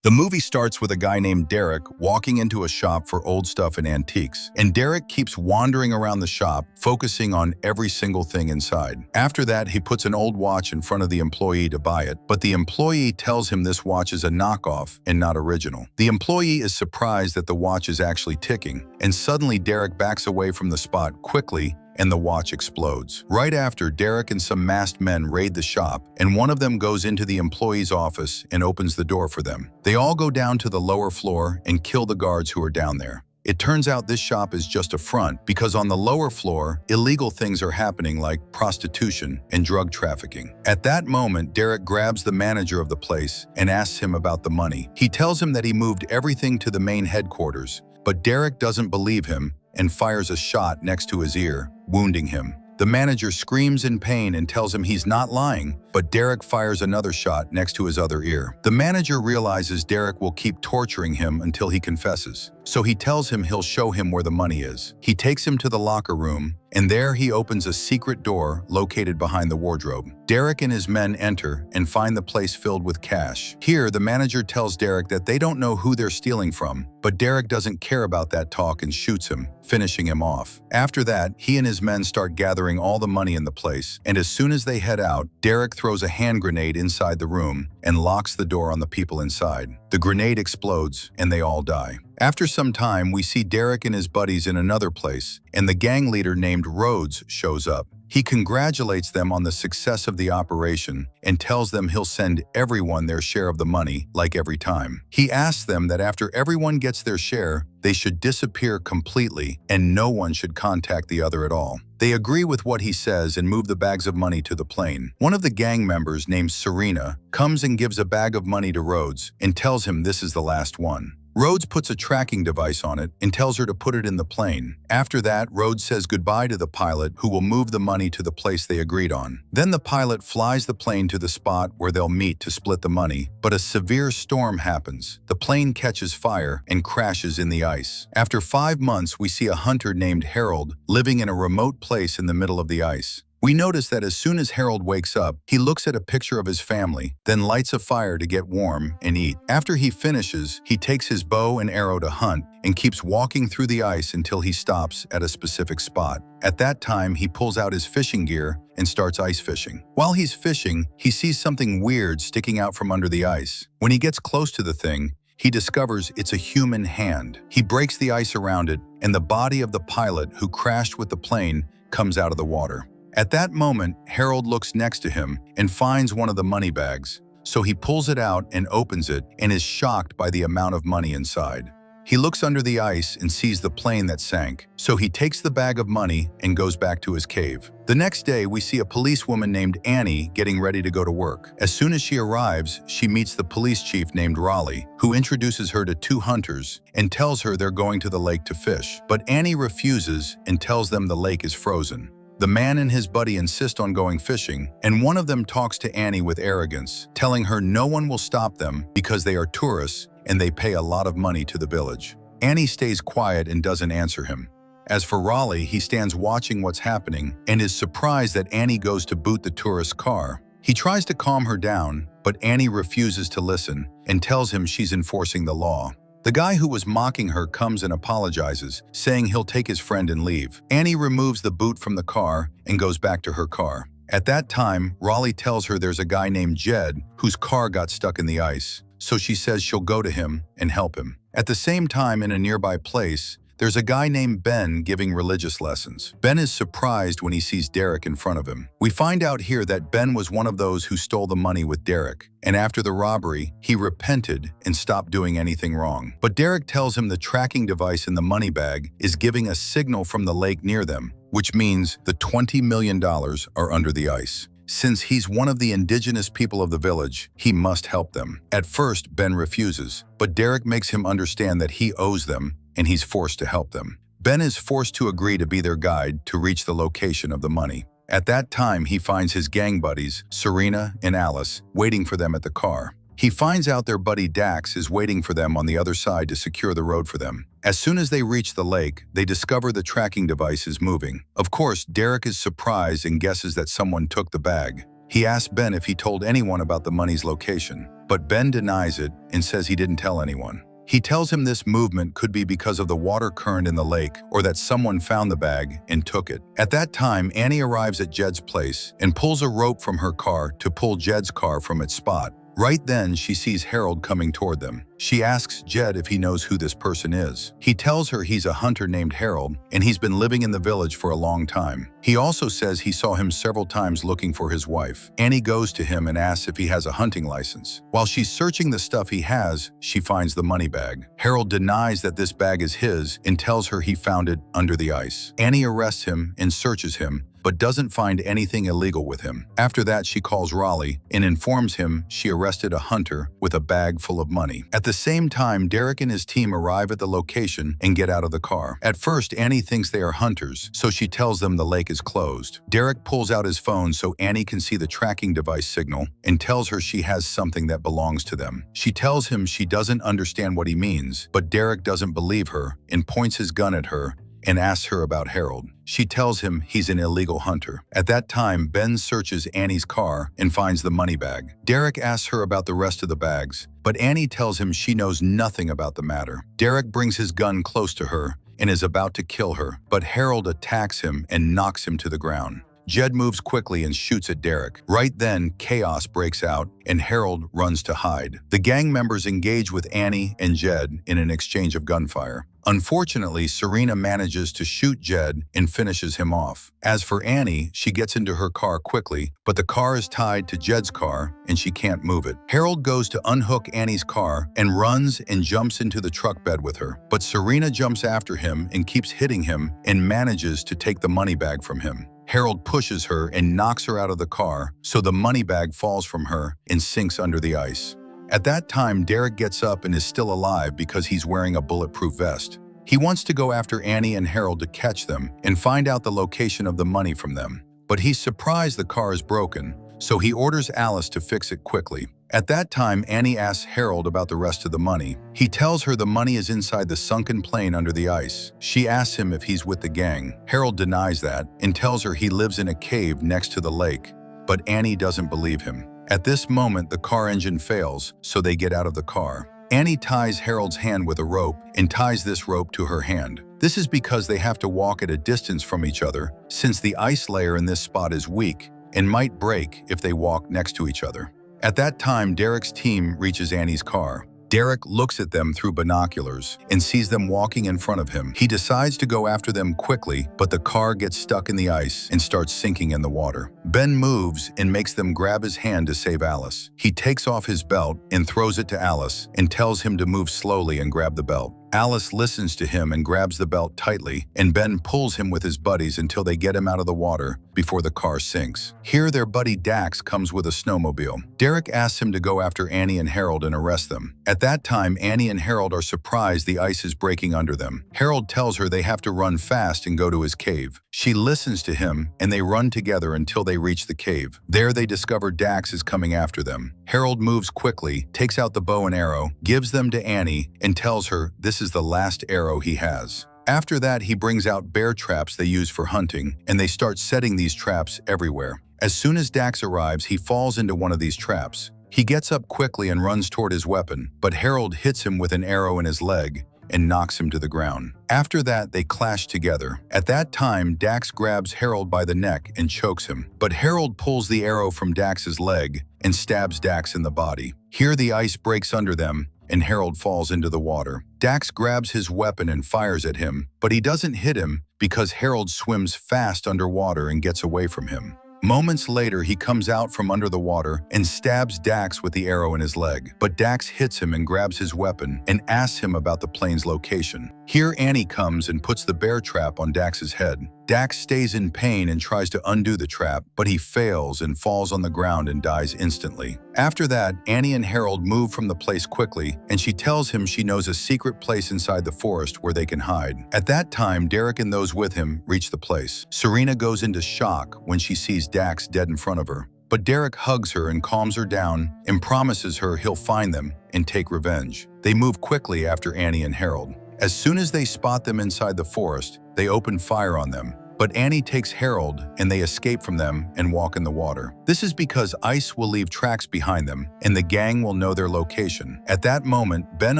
The movie starts with a guy named Derek walking into a shop for old stuff and antiques, and Derek keeps wandering around the shop, focusing on every single thing inside. After that, he puts an old watch in front of the employee to buy it, but the employee tells him this watch is a knockoff and not original. The employee is surprised that the watch is actually ticking, and suddenly Derek backs away from the spot quickly and the watch explodes. Right after, Derek and some masked men raid the shop, and one of them goes into the employee's office and opens the door for them. They all go down to the lower floor and kill the guards who are down there. It turns out this shop is just a front because on the lower floor, illegal things are happening like prostitution and drug trafficking. At that moment, Derek grabs the manager of the place and asks him about the money. He tells him that he moved everything to the main headquarters, but Derek doesn't believe him and fires a shot next to his ear, wounding him. The manager screams in pain and tells him he's not lying, but Derek fires another shot next to his other ear. The manager realizes Derek will keep torturing him until he confesses, so he tells him he'll show him where the money is. He takes him to the locker room, and there he opens a secret door located behind the wardrobe. Derek and his men enter and find the place filled with cash. Here, the manager tells Derek that they don't know who they're stealing from, but Derek doesn't care about that talk and shoots him, finishing him off. After that, he and his men start gathering all the money in the place, and as soon as they head out, Derek throws a hand grenade inside the room and locks the door on the people inside. The grenade explodes, and they all die. After some time, we see Derek and his buddies in another place, and the gang leader named Rhodes shows up. He congratulates them on the success of the operation and tells them he'll send everyone their share of the money, like every time. He asks them that after everyone gets their share, they should disappear completely and no one should contact the other at all. They agree with what he says and move the bags of money to the plane. One of the gang members, named Serena, comes and gives a bag of money to Rhodes and tells him this is the last one. Rhodes puts a tracking device on it and tells her to put it in the plane. After that, Rhodes says goodbye to the pilot, who will move the money to the place they agreed on. Then the pilot flies the plane to the spot where they'll meet to split the money, but a severe storm happens. The plane catches fire and crashes in the ice. After 5 months, we see a hunter named Harold living in a remote place in the middle of the ice. We notice that as soon as Harold wakes up, he looks at a picture of his family, then lights a fire to get warm and eat. After he finishes, he takes his bow and arrow to hunt and keeps walking through the ice until he stops at a specific spot. At that time, he pulls out his fishing gear and starts ice fishing. While he's fishing, he sees something weird sticking out from under the ice. When he gets close to the thing, he discovers it's a human hand. He breaks the ice around it, and the body of the pilot who crashed with the plane comes out of the water. At that moment, Harold looks next to him and finds one of the money bags, so he pulls it out and opens it and is shocked by the amount of money inside. He looks under the ice and sees the plane that sank, so he takes the bag of money and goes back to his cave. The next day, we see a policewoman named Annie getting ready to go to work. As soon as she arrives, she meets the police chief named Raleigh, who introduces her to 2 hunters and tells her they're going to the lake to fish. But Annie refuses and tells them the lake is frozen. The man and his buddy insist on going fishing, and one of them talks to Annie with arrogance, telling her no one will stop them because they are tourists and they pay a lot of money to the village. Annie stays quiet and doesn't answer him. As for Raleigh, he stands watching what's happening and is surprised that Annie goes to boot the tourist's car. He tries to calm her down, but Annie refuses to listen and tells him she's enforcing the law. The guy who was mocking her comes and apologizes, saying he'll take his friend and leave. Annie removes the boot from the car and goes back to her car. At that time, Raleigh tells her there's a guy named Jed whose car got stuck in the ice, so she says she'll go to him and help him. At the same time, in a nearby place, there's a guy named Ben giving religious lessons. Ben is surprised when he sees Derek in front of him. We find out here that Ben was one of those who stole the money with Derek, and after the robbery, he repented and stopped doing anything wrong. But Derek tells him the tracking device in the money bag is giving a signal from the lake near them, which means the $20 million are under the ice. Since he's one of the indigenous people of the village, he must help them. At first, Ben refuses, but Derek makes him understand that he owes them and he's forced to help them. Ben is forced to agree to be their guide to reach the location of the money. At that time, he finds his gang buddies, Serena and Alice, waiting for them at the car. He finds out their buddy Dax is waiting for them on the other side to secure the road for them. As soon as they reach the lake, they discover the tracking device is moving. Of course, Derek is surprised and guesses that someone took the bag. He asks Ben if he told anyone about the money's location, but Ben denies it and says he didn't tell anyone. He tells him this movement could be because of the water current in the lake or that someone found the bag and took it. At that time, Annie arrives at Jed's place and pulls a rope from her car to pull Jed's car from its spot. Right then, she sees Harold coming toward them. She asks Jed if he knows who this person is. He tells her he's a hunter named Harold, and he's been living in the village for a long time. He also says he saw him several times looking for his wife. Annie goes to him and asks if he has a hunting license. While she's searching the stuff he has, she finds the money bag. Harold denies that this bag is his and tells her he found it under the ice. Annie arrests him and searches him, but doesn't find anything illegal with him. After that, she calls Raleigh and informs him she arrested a hunter with a bag full of money. At the same time, Derek and his team arrive at the location and get out of the car. At first, Annie thinks they are hunters, so she tells them the lake is closed. Derek pulls out his phone so Annie can see the tracking device signal and tells her she has something that belongs to them. She tells him she doesn't understand what he means, but Derek doesn't believe her and points his gun at her and asks her about Harold. She tells him he's an illegal hunter. At that time, Ben searches Annie's car and finds the money bag. Derek asks her about the rest of the bags, but Annie tells him she knows nothing about the matter. Derek brings his gun close to her and is about to kill her, but Harold attacks him and knocks him to the ground. Jed moves quickly and shoots at Derek. Right then, chaos breaks out and Harold runs to hide. The gang members engage with Annie and Jed in an exchange of gunfire. Unfortunately, Serena manages to shoot Jed and finishes him off. As for Annie, she gets into her car quickly, but the car is tied to Jed's car and she can't move it. Harold goes to unhook Annie's car and runs and jumps into the truck bed with her. But Serena jumps after him and keeps hitting him and manages to take the money bag from him. Harold pushes her and knocks her out of the car, so the money bag falls from her and sinks under the ice. At that time, Derek gets up and is still alive because he's wearing a bulletproof vest. He wants to go after Annie and Harold to catch them and find out the location of the money from them. But he's surprised the car is broken, so he orders Alice to fix it quickly. At that time, Annie asks Harold about the rest of the money. He tells her the money is inside the sunken plane under the ice. She asks him if he's with the gang. Harold denies that and tells her he lives in a cave next to the lake, but Annie doesn't believe him. At this moment, the car engine fails, so they get out of the car. Annie ties Harold's hand with a rope and ties this rope to her hand. This is because they have to walk at a distance from each other, since the ice layer in this spot is weak and might break if they walk next to each other. At that time, Derek's team reaches Annie's car. Derek looks at them through binoculars and sees them walking in front of him. He decides to go after them quickly, but the car gets stuck in the ice and starts sinking in the water. Ben moves and makes them grab his hand to save Alice. He takes off his belt and throws it to Alice and tells him to move slowly and grab the belt. Alice listens to him and grabs the belt tightly, and Ben pulls him with his buddies until they get him out of the water before the car sinks. Here, their buddy Dax comes with a snowmobile. Derek asks him to go after Annie and Harold and arrest them. At that time, Annie and Harold are surprised the ice is breaking under them. Harold tells her they have to run fast and go to his cave. She listens to him, and they run together until they reach the cave. There, they discover Dax is coming after them. Harold moves quickly, takes out the bow and arrow, gives them to Annie, and tells her this is the last arrow he has. After that, he brings out bear traps they use for hunting, and they start setting these traps everywhere. As soon as Dax arrives, he falls into one of these traps. He gets up quickly and runs toward his weapon, but Harold hits him with an arrow in his leg and knocks him to the ground. After that, they clash together. At that time, Dax grabs Harold by the neck and chokes him, but Harold pulls the arrow from Dax's leg and stabs Dax in the body. Here, the ice breaks under them, and Harold falls into the water. Dax grabs his weapon and fires at him, but he doesn't hit him because Harold swims fast underwater and gets away from him. Moments later, he comes out from under the water and stabs Dax with the arrow in his leg, but Dax hits him and grabs his weapon and asks him about the plane's location. Here, Annie comes and puts the bear trap on Dax's head. Dax stays in pain and tries to undo the trap, but he fails and falls on the ground and dies instantly. After that, Annie and Harold move from the place quickly, and she tells him she knows a secret place inside the forest where they can hide. At that time, Derek and those with him reach the place. Serena goes into shock when she sees Dax dead in front of her, but Derek hugs her and calms her down and promises her he'll find them and take revenge. They move quickly after Annie and Harold. As soon as they spot them inside the forest, they open fire on them, but Annie takes Harold and they escape from them and walk in the water. This is because ice will leave tracks behind them and the gang will know their location. At that moment, Ben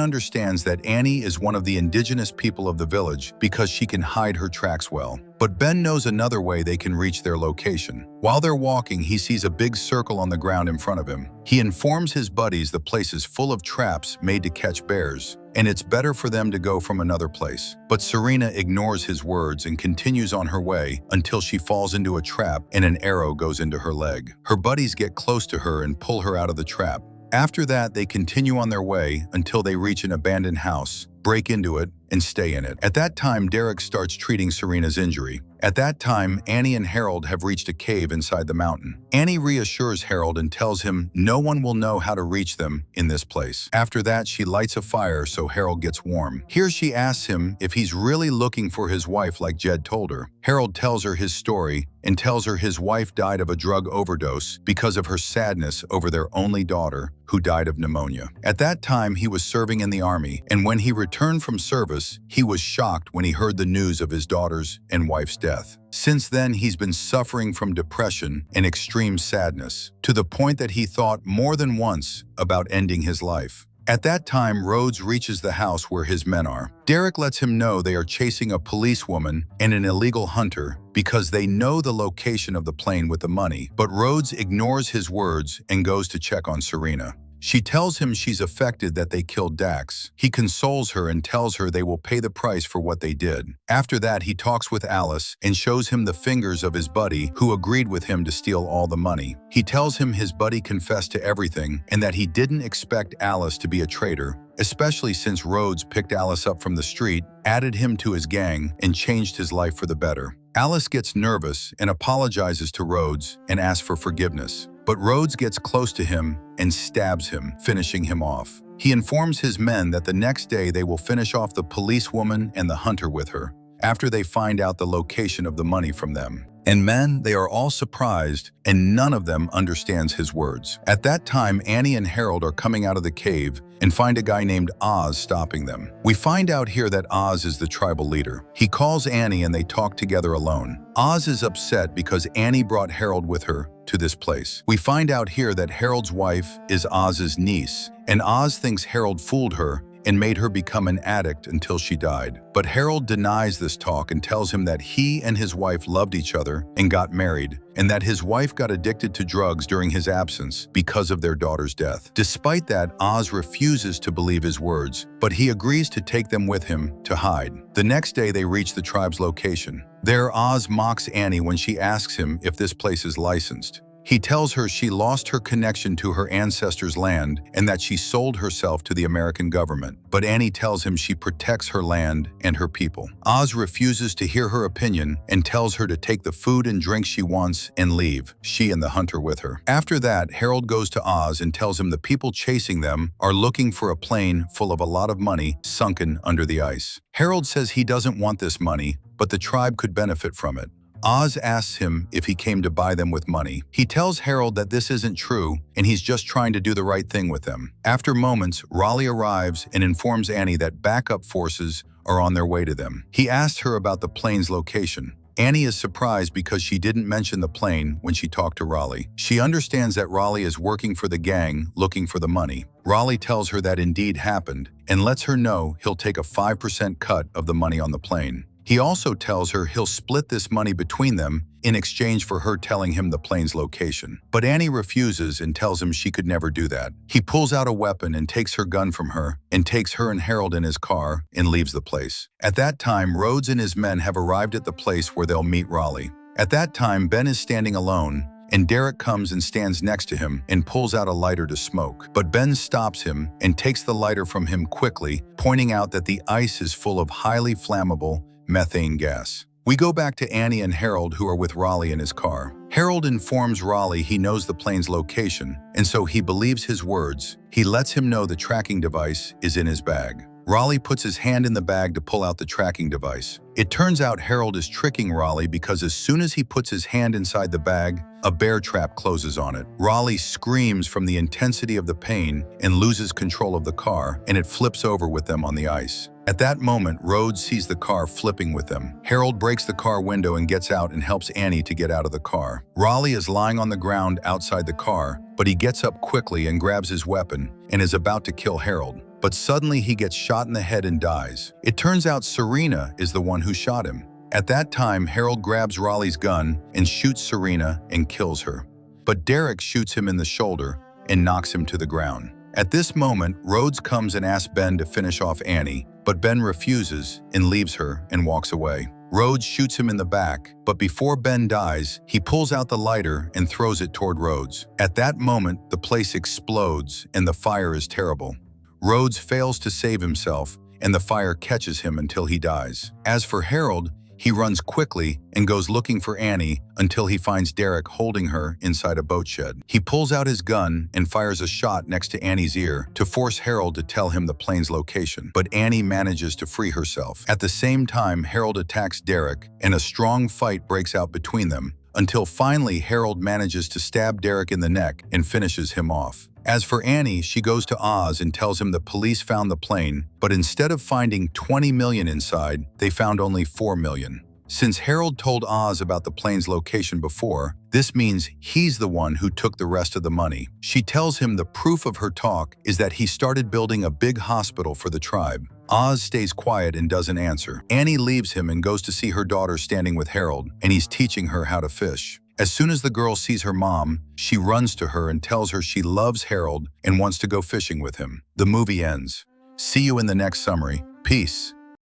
understands that Annie is one of the indigenous people of the village because she can hide her tracks well. But Ben knows another way they can reach their location. While they're walking, he sees a big circle on the ground in front of him. He informs his buddies the place is full of traps made to catch bears, and it's better for them to go from another place. But Serena ignores his words and continues on her way until she falls into a trap and an arrow goes into her leg. Her buddies get close to her and pull her out of the trap. After that, they continue on their way until they reach an abandoned house, break into it, and stay in it. At that time, Derek starts treating Serena's injury. At that time, Annie and Harold have reached a cave inside the mountain. Annie reassures Harold and tells him no one will know how to reach them in this place. After that, she lights a fire so Harold gets warm. Here she asks him if he's really looking for his wife like Jed told her. Harold tells her his story and tells her his wife died of a drug overdose because of her sadness over their only daughter who died of pneumonia. At that time, he was serving in the army, and when he returned from service, he was shocked when he heard the news of his daughter's and wife's death. Since then, he's been suffering from depression and extreme sadness, to the point that he thought more than once about ending his life. At that time, Rhodes reaches the house where his men are. Derek lets him know they are chasing a policewoman and an illegal hunter because they know the location of the plane with the money, but Rhodes ignores his words and goes to check on Serena. She tells him she's affected that they killed Dax. He consoles her and tells her they will pay the price for what they did. After that, he talks with Alice and shows him the fingers of his buddy who agreed with him to steal all the money. He tells him his buddy confessed to everything and that he didn't expect Alice to be a traitor, especially since Rhodes picked Alice up from the street, added him to his gang, and changed his life for the better. Alice gets nervous and apologizes to Rhodes and asks for forgiveness. But Rhodes gets close to him and stabs him, finishing him off. He informs his men that the next day they will finish off the policewoman and the hunter with her, after they find out the location of the money from them. And men, they are all surprised, and none of them understands his words. At that time, Annie and Harold are coming out of the cave and find a guy named Oz stopping them. We find out here that Oz is the tribal leader. He calls Annie and they talk together alone. Oz is upset because Annie brought Harold with her to this place. We find out here that Harold's wife is Oz's niece, and Oz thinks Harold fooled her and made her become an addict until she died. But Harold denies this talk and tells him that he and his wife loved each other and got married, and that his wife got addicted to drugs during his absence because of their daughter's death. Despite that, Oz refuses to believe his words, but he agrees to take them with him to hide. The next day, they reach the tribe's location. There, Oz mocks Annie when she asks him if this place is licensed. He tells her she lost her connection to her ancestors' land and that she sold herself to the American government. But Annie tells him she protects her land and her people. Oz refuses to hear her opinion and tells her to take the food and drink she wants and leave, she and the hunter with her. After that, Harold goes to Oz and tells him the people chasing them are looking for a plane full of a lot of money sunken under the ice. Harold says he doesn't want this money, but the tribe could benefit from it. Oz asks him if he came to buy them with money. He tells Harold that this isn't true and he's just trying to do the right thing with them. After moments, Raleigh arrives and informs Annie that backup forces are on their way to them. He asks her about the plane's location. Annie is surprised because she didn't mention the plane when she talked to Raleigh. She understands that Raleigh is working for the gang looking for the money. Raleigh tells her that indeed happened and lets her know he'll take a 5% cut of the money on the plane. He also tells her he'll split this money between them in exchange for her telling him the plane's location. But Annie refuses and tells him she could never do that. He pulls out a weapon and takes her gun from her and takes her and Harold in his car and leaves the place. At that time, Rhodes and his men have arrived at the place where they'll meet Raleigh. At that time, Ben is standing alone, and Derek comes and stands next to him and pulls out a lighter to smoke. But Ben stops him and takes the lighter from him quickly, pointing out that the ice is full of highly flammable methane gas. We go back to Annie and Harold, who are with Raleigh in his car. Harold informs Raleigh he knows the plane's location, and so he believes his words. He lets him know the tracking device is in his bag. Raleigh puts his hand in the bag to pull out the tracking device. It turns out Harold is tricking Raleigh because as soon as he puts his hand inside the bag, a bear trap closes on it. Raleigh screams from the intensity of the pain and loses control of the car, and it flips over with them on the ice. At that moment, Rhodes sees the car flipping with them. Harold breaks the car window and gets out and helps Annie to get out of the car. Raleigh is lying on the ground outside the car, but he gets up quickly and grabs his weapon and is about to kill Harold. But suddenly he gets shot in the head and dies. It turns out Serena is the one who shot him. At that time, Harold grabs Raleigh's gun and shoots Serena and kills her. But Derek shoots him in the shoulder and knocks him to the ground. At this moment, Rhodes comes and asks Ben to finish off Annie, but Ben refuses and leaves her and walks away. Rhodes shoots him in the back, but before Ben dies, he pulls out the lighter and throws it toward Rhodes. At that moment, the place explodes and the fire is terrible. Rhodes fails to save himself, and the fire catches him until he dies. As for Harold, he runs quickly and goes looking for Annie until he finds Derek holding her inside a boat shed. He pulls out his gun and fires a shot next to Annie's ear to force Harold to tell him the plane's location, but Annie manages to free herself. At the same time, Harold attacks Derek, and a strong fight breaks out between them, until finally Harold manages to stab Derek in the neck and finishes him off. As for Annie, she goes to Oz and tells him the police found the plane, but instead of finding 20 million inside, they found only 4 million. Since Harold told Oz about the plane's location before, this means he's the one who took the rest of the money. She tells him the proof of her talk is that he started building a big hospital for the tribe. Oz stays quiet and doesn't answer. Annie leaves him and goes to see her daughter standing with Harold, and he's teaching her how to fish. As soon as the girl sees her mom, she runs to her and tells her she loves Harold and wants to go fishing with him. The movie ends. See you in the next summary. Peace.